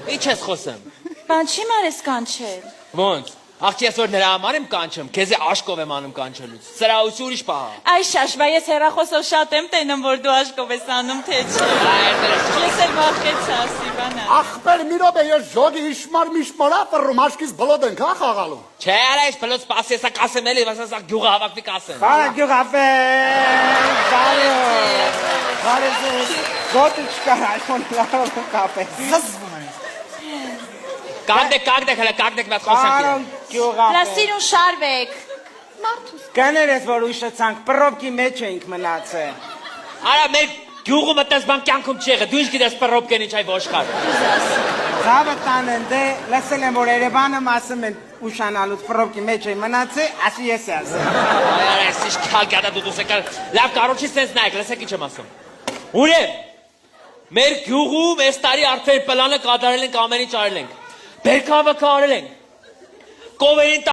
Ինչ ես խոսում։ Բան չի մարես կանչել։ Ոնց։ Աղջի ես որ նրա համար եմ կանչում, քեզ է աշկով եմ անում կանչելուց։ Սրա ուրիշ բան։ Այ շաշվա ես հեռախոսով շատ եմ տենում, որ դու աշկով ես անում, թե չէ։ Ես էլ վախեցա, Սիվանա։ Ախպեր մի րոպե ես ժոգի իշմար միշմորա պռում աշկից բլոդ ենք հա խաղալու։ Չէ, արա ես բլոդ սպասի ես կասեմ էլի, ասա գյուղը հավաքվի կասեմ։ Բարը գյուղապետ, բարը գոտիչկա այդքան լավ կապե։ Կանգնեք մեծ խոսանքի։ Գյուղապետ։ Լասիրուն շարվեք։ Կներես որ ուշացանք, պրոբկի մեջ էինք մնացել։ Արա մեր գյուղը մտես բան կյանքում չի եղել, դու ինչ գիտես պռոբկեն ինչ այ ոշխար։ Զավը տանեն դե լսել եմ որ Երևանը ասում են ուշանալուց պրոբկի մեջ էի մնացել, ասի ես ասեմ։ Այ արա ես ինչ քալ գադա դու եկալ։ Լավ կարոջի սենց նայեք, լսեք ինչ եմ ասում։ Ուրեմն մեր գյուղում այս տարի արդեն պլանը կատարել ենք ամեն ինչ արել ենք։ Բերքավը կարել ենք։ Կովերին